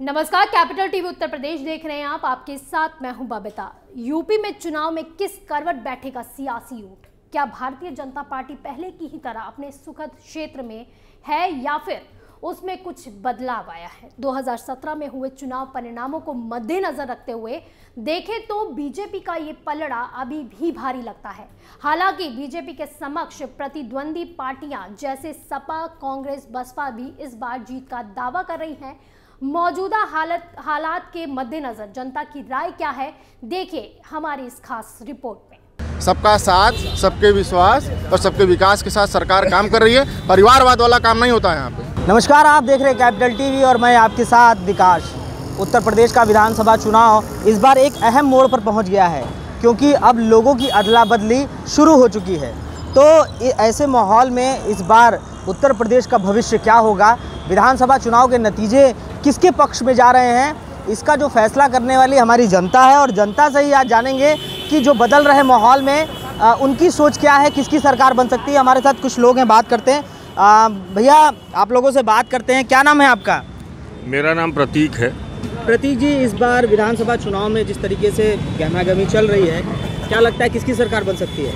नमस्कार, capital TV Uttar Pradesh देख रहे हैं आप। आपके साथ मैं हूं बबीता। यूपी में चुनाव में किस करवट बैठेगा सियासी ऊंट? क्या भारतीय जनता पार्टी पहले की ही तरह अपने सुखद क्षेत्र में है या फिर उसमें कुछ बदलाव आया है? 2017 में हुए चुनाव परिणामों को मद्देनजर रखते हुए देखें तो बीजेपी का ये पलड़ा अभी भी भारी लगता है। हालांकि बीजेपी के समक्ष प्रतिद्वंदी पार्टियां जैसे सपा, कांग्रेस, बसपा भी इस बार जीत का दावा कर रही हैं। मौजूदा हालात के मद्देनजर जनता की राय क्या है, देखिए हमारी इस खास रिपोर्ट में। सबका साथ, सबके विश्वास और सबके विकास के साथ सरकार काम कर रही है। परिवारवाद वाला काम नहीं होता है यहाँ पे। नमस्कार, आप देख रहे हैं कैपिटल टीवी और मैं आपके साथ विकास। उत्तर प्रदेश का विधानसभा चुनाव इस बार एक अहम मोड़ पर पहुँच गया है, क्योंकि अब लोगों की अदला बदली शुरू हो चुकी है। तो ऐसे माहौल में इस बार उत्तर प्रदेश का भविष्य क्या होगा, विधानसभा चुनाव के नतीजे किसके पक्ष में जा रहे हैं, इसका जो फैसला करने वाली हमारी जनता है। और जनता से ही आज जानेंगे कि जो बदल रहे माहौल में उनकी सोच क्या है, किसकी सरकार बन सकती है। हमारे साथ कुछ लोग हैं, बात करते हैं। भैया, आप लोगों से बात करते हैं। क्या नाम है आपका? मेरा नाम प्रतीक है। प्रतीक जी, इस बार विधानसभा चुनाव में जिस तरीके से गहमागहमी चल रही है, क्या लगता है किसकी सरकार बन सकती है?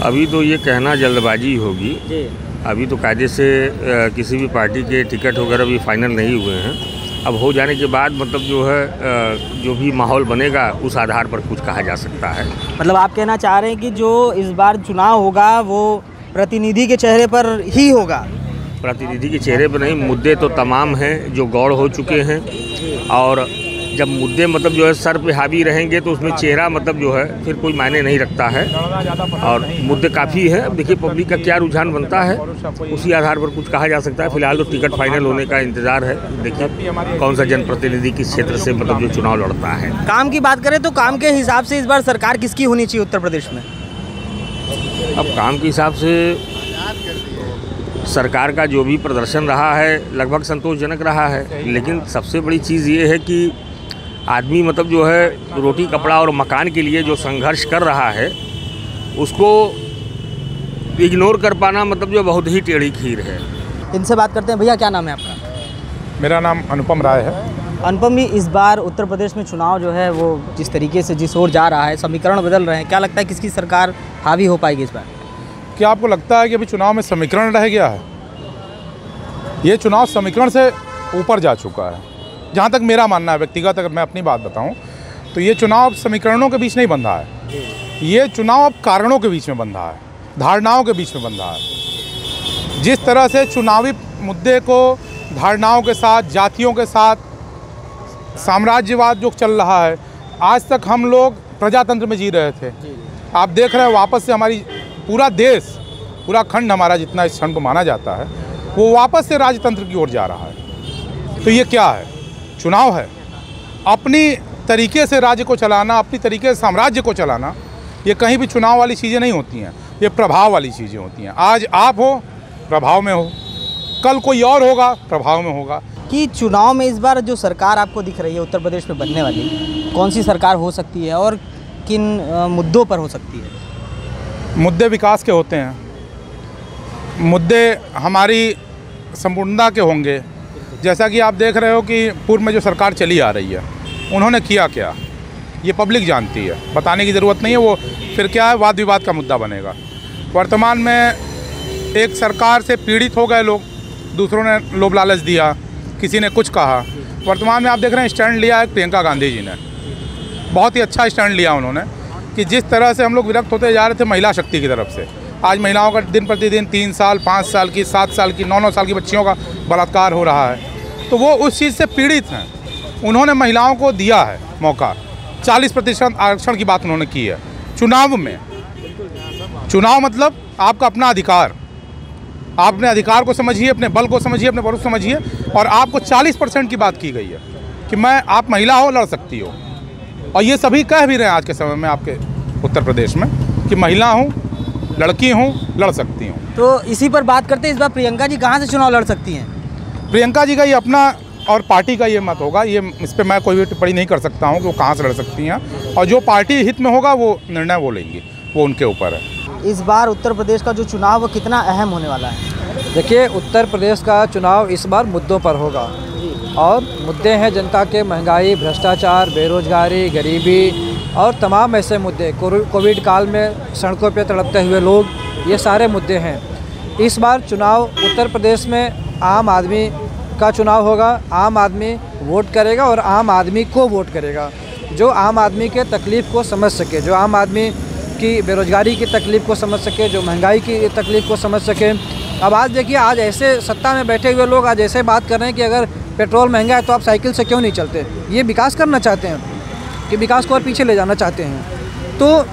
अभी तो ये कहना जल्दबाजी होगी जी। अभी तो कायदे से किसी भी पार्टी के टिकट वगैरह भी फाइनल नहीं हुए हैं। अब हो जाने के बाद मतलब जो है जो भी माहौल बनेगा उस आधार पर कुछ कहा जा सकता है। मतलब आप कहना चाह रहे हैं कि जो इस बार चुनाव होगा वो प्रतिनिधि के चेहरे पर ही होगा? प्रतिनिधि के चेहरे पर नहीं, मुद्दे तो तमाम हैं जो गौड़ हो चुके हैं। और जब मुद्दे मतलब जो है सर पे हावी रहेंगे तो उसमें चेहरा मतलब जो है फिर कोई मायने नहीं रखता है। और मुद्दे काफ़ी है। अब देखिए पब्लिक का क्या रुझान बनता है, उसी आधार पर कुछ कहा जा सकता है। फिलहाल तो टिकट फाइनल होने का इंतजार है। देखिए कौन सा जनप्रतिनिधि किस क्षेत्र से मतलब जो चुनाव लड़ता है। काम की बात करें तो काम के हिसाब से इस बार सरकार किसकी होनी चाहिए उत्तर प्रदेश में? अब काम के हिसाब से सरकार का जो भी प्रदर्शन रहा है लगभग संतोषजनक रहा है। लेकिन सबसे बड़ी चीज़ ये है कि आदमी मतलब जो है रोटी कपड़ा और मकान के लिए जो संघर्ष कर रहा है उसको इग्नोर कर पाना मतलब जो बहुत ही टेढ़ी खीर है। इनसे बात करते हैं। भैया, क्या नाम है आपका? मेरा नाम अनुपम राय है। अनुपम जी, इस बार उत्तर प्रदेश में चुनाव जो है वो जिस तरीके से जिस ओर जा रहा है, समीकरण बदल रहे हैं, क्या लगता है किसकी सरकार हावी हो पाएगी इस बार? क्या आपको लगता है कि अभी चुनाव में समीकरण रह गया है? ये चुनाव समीकरण से ऊपर जा चुका है, जहाँ तक मेरा मानना है। व्यक्तिगत अगर मैं अपनी बात बताऊं तो ये चुनाव अब समीकरणों के बीच नहीं बन रहा है। ये चुनाव अब कारणों के बीच में बन रहा है, धारणाओं के बीच में बन रहा है। जिस तरह से चुनावी मुद्दे को धारणाओं के साथ, जातियों के साथ, साम्राज्यवाद जो चल रहा है, आज तक हम लोग प्रजातंत्र में जी रहे थे। आप देख रहे हैं वापस से हमारी पूरा देश, पूरा खंड हमारा जितना इस क्षण को माना जाता है, वो वापस से राजतंत्र की ओर जा रहा है। तो ये क्या है? चुनाव है। अपनी तरीके से राज्य को चलाना, अपनी तरीके से साम्राज्य को चलाना, ये कहीं भी चुनाव वाली चीज़ें नहीं होती हैं। ये प्रभाव वाली चीज़ें होती हैं। आज आप हो, प्रभाव में हो, कल कोई और होगा, प्रभाव में होगा। कि चुनाव में इस बार जो सरकार आपको दिख रही है उत्तर प्रदेश में बनने वाली, कौन सी सरकार हो सकती है और किन मुद्दों पर हो सकती है? मुद्दे विकास के होते हैं, मुद्दे हमारी संपूर्णता के होंगे। जैसा कि आप देख रहे हो कि पूर्व में जो सरकार चली आ रही है उन्होंने किया क्या, ये पब्लिक जानती है, बताने की ज़रूरत नहीं है। वो फिर क्या है, वाद विवाद का मुद्दा बनेगा। वर्तमान में एक सरकार से पीड़ित हो गए लोग, दूसरों ने लोभ लालच दिया, किसी ने कुछ कहा। वर्तमान में आप देख रहे हैं स्टैंड लिया है प्रियंका गांधी जी ने, बहुत ही अच्छा स्टैंड लिया उन्होंने कि जिस तरह से हम लोग विरक्त होते जा रहे थे महिला शक्ति की तरफ से, आज महिलाओं का दिन प्रतिदिन 3 साल, 5 साल की, 7 साल की, 9 साल की बच्चियों का बलात्कार हो रहा है। तो वो उस चीज़ से पीड़ित हैं। उन्होंने महिलाओं को दिया है मौका, 40% आरक्षण की बात उन्होंने की है चुनाव में। चुनाव मतलब आपका अपना अधिकार, आप अपने अधिकार को समझिए, अपने बल को समझिए, अपने बल को समझिए। और आपको 40% की बात की गई है कि आप महिला हो, लड़ सकती हो। और ये सभी कह भी रहे हैं आज के समय में आपके उत्तर प्रदेश में कि महिला हूँ, लड़की हूँ, लड़ सकती हूँ। तो इसी पर बात करते हैं, इस बार प्रियंका जी कहाँ से चुनाव लड़ सकती हैं? प्रियंका जी का ये अपना और पार्टी का ये मत होगा। ये इस पर मैं कोई भी टिप्पणी नहीं कर सकता हूँ कि वो कहाँ से लड़ सकती हैं। और जो पार्टी हित में होगा वो निर्णय वो लेंगी, वो उनके ऊपर है। इस बार उत्तर प्रदेश का जो चुनाव वो कितना अहम होने वाला है? देखिए, उत्तर प्रदेश का चुनाव इस बार मुद्दों पर होगा। और मुद्दे हैं जनता के महंगाई, भ्रष्टाचार, बेरोजगारी, गरीबी और तमाम ऐसे मुद्दे, कोविड काल में सड़कों पर तड़पते हुए लोग, ये सारे मुद्दे हैं। इस बार चुनाव उत्तर प्रदेश में आम आदमी का चुनाव होगा। आम आदमी वोट करेगा और आम आदमी को वोट करेगा जो आम आदमी के तकलीफ़ को समझ सके, जो आम आदमी की बेरोजगारी की तकलीफ़ को समझ सके, जो महंगाई की तकलीफ़ को समझ सके। अब आज देखिए, आज ऐसे सत्ता में बैठे हुए लोग आज ऐसे बात कर रहे हैं कि अगर पेट्रोल महंगा है तो आप साइकिल से क्यों नहीं चलते। ये विकास करना चाहते हैं कि विकास को और पीछे ले जाना चाहते हैं। तो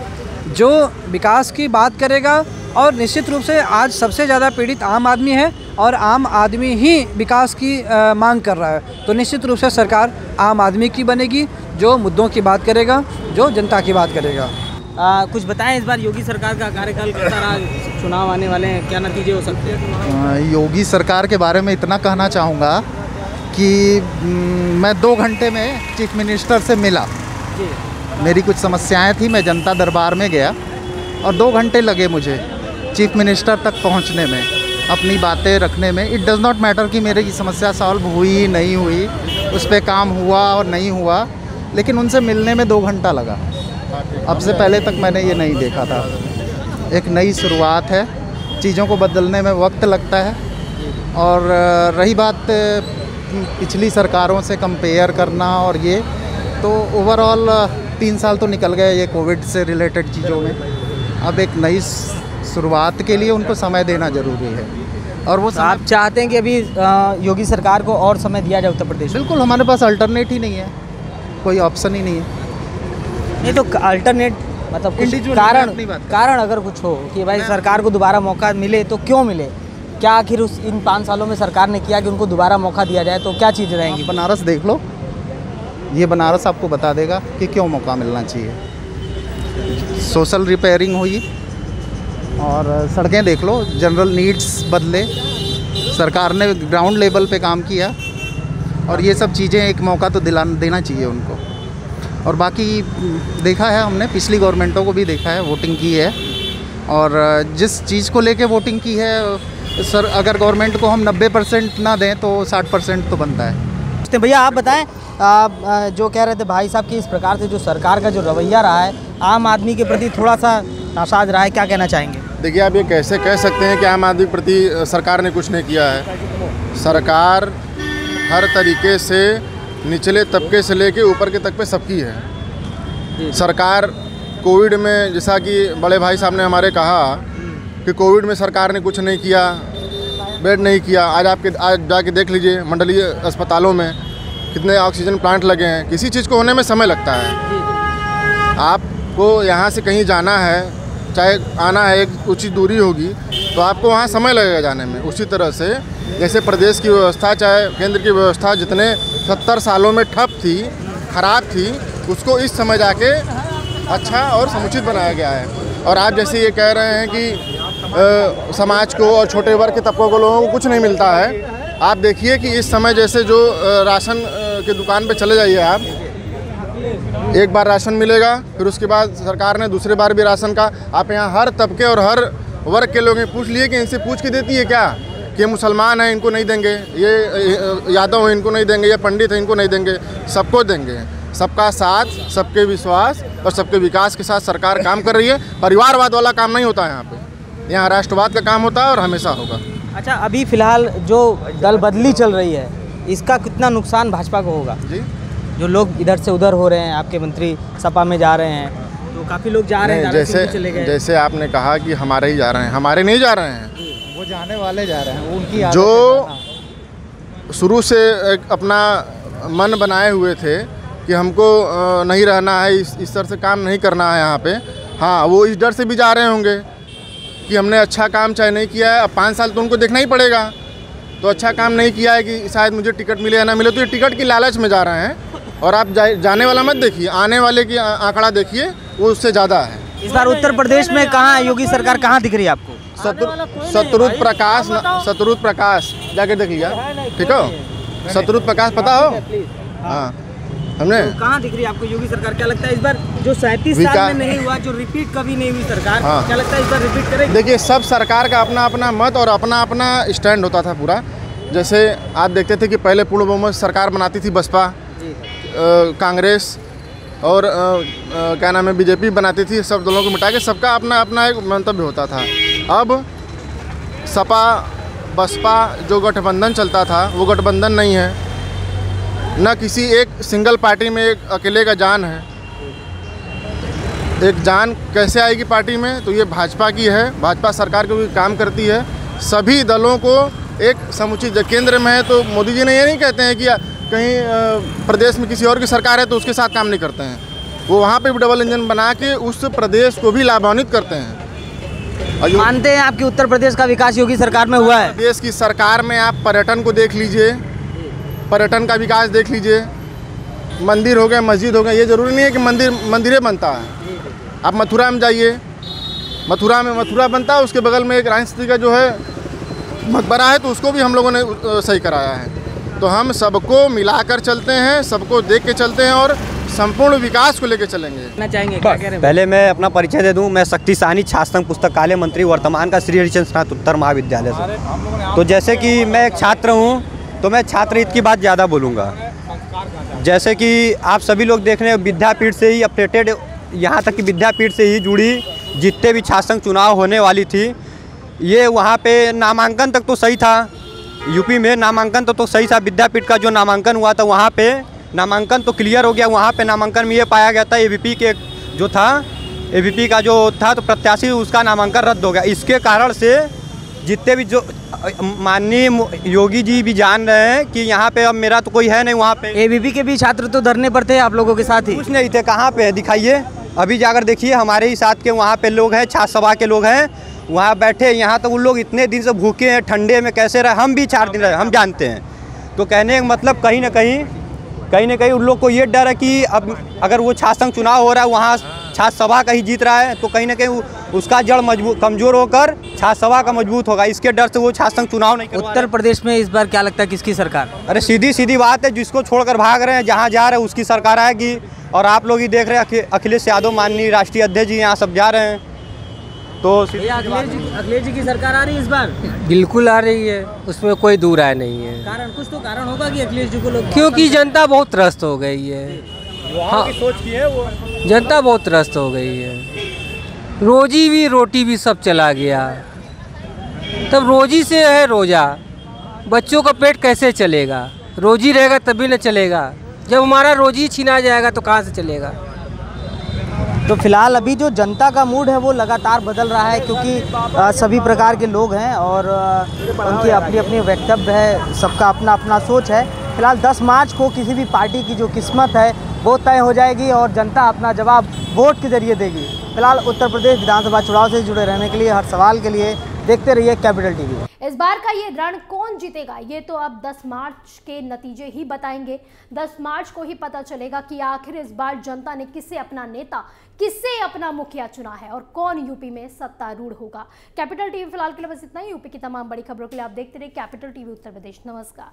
जो विकास की बात करेगा, और निश्चित रूप से आज सबसे ज़्यादा पीड़ित आम आदमी है और आम आदमी ही विकास की मांग कर रहा है, तो निश्चित रूप से सरकार आम आदमी की बनेगी, जो मुद्दों की बात करेगा, जो जनता की बात करेगा। कुछ बताएं, इस बार योगी सरकार का कार्यकाल कैसा रहा? चुनाव आने वाले हैं, क्या नतीजे हो सकते हैं? योगी सरकार के बारे में इतना कहना चाहूँगा कि मैं 2 घंटे में चीफ मिनिस्टर से मिला जी। मेरी कुछ समस्याएं थी, मैं जनता दरबार में गया और 2 घंटे लगे मुझे चीफ मिनिस्टर तक पहुंचने में, अपनी बातें रखने में। इट डज़ नॉट मैटर कि मेरे की समस्या सॉल्व हुई नहीं हुई, उस पर काम हुआ और नहीं हुआ, लेकिन उनसे मिलने में 2 घंटा लगा। अब से पहले तक मैंने ये नहीं देखा था। एक नई शुरुआत है, चीज़ों को बदलने में वक्त लगता है। और रही बात पिछली सरकारों से कंपेयर करना और ये, तो ओवरऑल 3 साल तो निकल गए ये कोविड से रिलेटेड चीज़ों में। अब एक नई शुरुआत के लिए उनको समय देना ज़रूरी है, और वो आप चाहते हैं कि अभी योगी सरकार को और समय दिया जाए उत्तर प्रदेश? बिल्कुल, हमारे पास अल्टरनेट ही नहीं है, कोई ऑप्शन ही नहीं है। नहीं तो अल्टरनेट मतलब कुछ कारण अगर कुछ हो कि भाई सरकार को दोबारा मौका मिले तो क्यों मिले? क्या आखिर इन 5 सालों में सरकार ने किया कि उनको दोबारा मौका दिया जाए, तो क्या चीज़ें रहेंगी? बनारस देख लो, ये बनारस आपको बता देगा कि क्यों मौका मिलना चाहिए। सोशल रिपेयरिंग हुई और सड़कें देख लो, जनरल नीड्स बदले, सरकार ने ग्राउंड लेवल पे काम किया, और ये सब चीज़ें एक मौका तो देना चाहिए उनको। और बाकी देखा है हमने, पिछली गवर्नमेंटों को भी देखा है, वोटिंग की है, और जिस चीज़ को लेके वोटिंग की है सर, अगर गवर्नमेंट को हम 90% ना दें तो 60% तो बनता है। भैया आप बताएं, जो कह रहे थे भाई साहब कि इस प्रकार से जो सरकार का जो रवैया रहा है आम आदमी के प्रति थोड़ा सा नासाज रहा है, क्या कहना चाहेंगे? देखिए, आप ये कैसे कह सकते हैं कि आम आदमी के प्रति सरकार ने कुछ नहीं किया है। सरकार हर तरीके से निचले तबके से लेके ऊपर के तक पे सबकी है। सरकार कोविड में, जैसा कि बड़े भाई साहब ने हमारे कहा कि कोविड में सरकार ने कुछ नहीं किया, बेड नहीं किया। आज जाके देख लीजिए मंडलीय अस्पतालों में कितने ऑक्सीजन प्लांट लगे हैं। किसी चीज़ को होने में समय लगता है। आपको यहाँ से कहीं जाना है, चाहे आना है, एक उचित दूरी होगी तो आपको वहाँ समय लगेगा जाने में। उसी तरह से जैसे प्रदेश की व्यवस्था, चाहे केंद्र की व्यवस्था जितने 70 सालों में ठप थी, खराब थी, उसको इस समय जाके अच्छा और समुचित बनाया गया है। और आप जैसे ये कह रहे हैं कि समाज को और छोटे वर्ग के तबकों को, लोगों को कुछ नहीं मिलता है। आप देखिए कि इस समय जैसे जो राशन की दुकान पे चले जाइए आप, एक बार राशन मिलेगा, फिर उसके बाद सरकार ने दूसरी बार भी राशन का, आप यहाँ हर तबके और हर वर्ग के लोग पूछ लिए कि इनसे पूछ के देती है क्या कि मुसलमान हैं इनको नहीं देंगे, ये यादव हैं इनको नहीं देंगे, ये पंडित हैं इनको नहीं देंगे, सबको देंगे। सबका साथ, सबके विश्वास और सबके विकास के साथ सरकार काम कर रही है। परिवारवाद वाला काम नहीं होता है यहाँ पे, यहाँ राष्ट्रवाद का काम होता है और हमेशा होगा। अच्छा, अभी फिलहाल जो दल बदली चल रही है, इसका कितना नुकसान भाजपा को होगा? जी, जो लोग इधर से उधर हो रहे हैं, आपके मंत्री सपा में जा रहे हैं, तो काफ़ी लोग जा रहे हैं, जैसे आपने कहा कि हमारे ही जा रहे हैं, हमारे नहीं जा रहे हैं, वो जाने वाले जा रहे हैं। उनकी जो शुरू से एक अपना मन बनाए हुए थे कि हमको नहीं रहना है, इस तरह से काम नहीं करना है यहाँ पे, हाँ, वो इस डर से भी जा रहे होंगे कि हमने अच्छा काम चाहे नहीं किया है, अब 5 साल तो उनको देखना ही पड़ेगा, तो अच्छा काम नहीं किया है कि शायद मुझे टिकट मिले या ना मिले, तो ये टिकट की लालच में जा रहे हैं। और आप जाने वाला मत देखिए, आने वाले की आंकड़ा देखिए, वो उससे ज़्यादा है। इस बार उत्तर प्रदेश में कहाँ योगी सरकार कहाँ दिख रही है आपको? शत्रुत प्रकाश जाके देखिएगा, ठीक हो? शत्रुत प्रकाश पता हो? हाँ, हमने तो कहाँ दिख रही है आपको योगी सरकार? क्या लगता है इस बार जो 37 साल में नहीं हुआ, जो रिपीट कभी नहीं हुई सरकार, हाँ, क्या लगता है इस बार रिपीट करेगी? देखिए, सब सरकार का अपना अपना मत और अपना अपना स्टैंड होता था पूरा। जैसे आप देखते थे कि पहले पूर्ण बहुमत सरकार बनाती थी बसपा, कांग्रेस और क्या नाम है बीजेपी बनाती थी। सब दलों को मिटा के सबका अपना अपना एक मंतव्य होता था। अब सपा बसपा जो गठबंधन चलता था वो गठबंधन नहीं है, न किसी एक सिंगल पार्टी में एक अकेले का जान है। एक जान कैसे आएगी पार्टी में, तो ये भाजपा की है। भाजपा सरकार को भी काम करती है। सभी दलों को एक समुचित, केंद्र में है तो मोदी जी ने ये नहीं कहते हैं कि कहीं प्रदेश में किसी और की सरकार है तो उसके साथ काम नहीं करते हैं। वो वहाँ पे भी डबल इंजन बना के उस प्रदेश को भी लाभान्वित करते हैं। मानते हैं आपकी उत्तर प्रदेश का विकास योगी सरकार में हुआ है? प्रदेश की सरकार में आप पर्यटन को देख लीजिए, पर्यटन का विकास देख लीजिए। मंदिर हो गए, मस्जिद हो गए, ये ज़रूरी नहीं है कि मंदिरें बनता है। आप मथुरा में जाइए, मथुरा बनता है, उसके बगल में एक रानी का जो है मकबरा है, तो उसको भी हम लोगों ने सही कराया है। तो हम सबको मिलाकर चलते हैं, सबको देख के चलते हैं और संपूर्ण विकास को लेकर चलेंगे। चाहेंगे क्या कह रहे हैं? पहले मैं अपना परिचय दे दूं। मैं शक्ति साहनी छात्र संघ पुस्तकालय मंत्री वर्तमान का श्री हरिचंद्र स्नातकोत्तर महाविद्यालय से। तो जैसे कि मैं एक छात्र हूं, तो मैं छात्र हित की बात ज़्यादा बोलूँगा। जैसे कि आप सभी लोग देख रहे हैं, विद्यापीठ से ही अपडेटेड, यहाँ तक कि विद्यापीठ से ही जुड़ी जितने भी छात्र संघ चुनाव होने वाली थी, ये वहाँ पे नामांकन तक तो सही था। यूपी में नामांकन तो सही था। विद्यापीठ का जो नामांकन हुआ था वहाँ पे नामांकन तो क्लियर हो गया। वहाँ पे नामांकन में ये पाया गया था एबीपी के जो था, एबीपी का जो था तो प्रत्याशी उसका नामांकन रद्द हो गया। इसके कारण से जितने भी जो माननीय योगी जी भी जान रहे हैं कि यहाँ पे अब मेरा तो कोई है नहीं। वहाँ पे एबीपी के भी छात्र तो धरने पर थे आप लोगों के साथ ही? कुछ नहीं थे। कहाँ पे है दिखाइए, अभी जाकर देखिए। हमारे ही साथ के वहाँ पे लोग हैं, छात्र सभा के लोग हैं, वहाँ बैठे। यहाँ तो उन लोग इतने दिन से भूखे हैं, ठंडे में कैसे रहे, हम भी 4 दिन रहे, हम जानते हैं। तो कहने का मतलब कहीं ना कहीं उन लोग को ये डर है कि अब अगर वो छात्र संघ चुनाव हो रहा है, वहाँ छात्र सभा का ही जीत रहा है, तो कहीं ना कहीं उसका जड़ कमज़ोर होकर छात्र सभा का मजबूत होगा। इसके डर से वो छात्र संघ चुनाव नहीं करवा। उत्तर प्रदेश में इस बार क्या लगता है किसकी सरकार? अरे सीधी बात है, जिसको छोड़कर भाग रहे हैं, जहाँ जा रहे हैं उसकी सरकार आएगी। और आप लोग ही देख रहे हैं, अखिलेश यादव माननीय राष्ट्रीय अध्यक्ष जी यहाँ सब जा रहे हैं, तो अखिलेश जी की सरकार आ रही है इस बार? बिल्कुल आ रही है, उसमें कोई दूर राय नहीं है। कारण कुछ तो कारण होगा कि अखिलेश जी को लोग, क्योंकि जनता बहुत त्रस्त हो गई है। हाँ, की सोच की है वो, जनता बहुत त्रस्त हो गई है। रोजी भी रोटी भी सब चला गया। तब रोजी से है रोजा, बच्चों का पेट कैसे चलेगा? रोजी रहेगा तभी न चलेगा। जब हमारा रोजी छीना जाएगा तो कहाँ से चलेगा? तो फिलहाल अभी जो जनता का मूड है वो लगातार बदल रहा है, क्योंकि सभी प्रकार के लोग हैं और उनकी अपनी अपनी वक्तव्य है, सबका अपना अपना सोच है। फिलहाल 10 मार्च को किसी भी पार्टी की जो किस्मत है वो तय हो जाएगी और जनता अपना जवाब वोट के जरिए देगी। फिलहाल उत्तर प्रदेश विधानसभा चुनाव से जुड़े रहने के लिए, हर सवाल के लिए देखते रहिए कैपिटल टीवी। इस बार का ये रण कौन जीतेगा, ये तो अब 10 मार्च के नतीजे ही बताएंगे। 10 मार्च को ही पता चलेगा कि आखिर इस बार जनता ने किससे अपना नेता, किससे अपना मुखिया चुना है और कौन यूपी में सत्तारूढ़ होगा। कैपिटल टीवी फिलहाल के लिए बस इतना ही। यूपी की तमाम बड़ी खबरों के लिए आप देखते रहिए कैपिटल टीवी उत्तर प्रदेश। नमस्कार।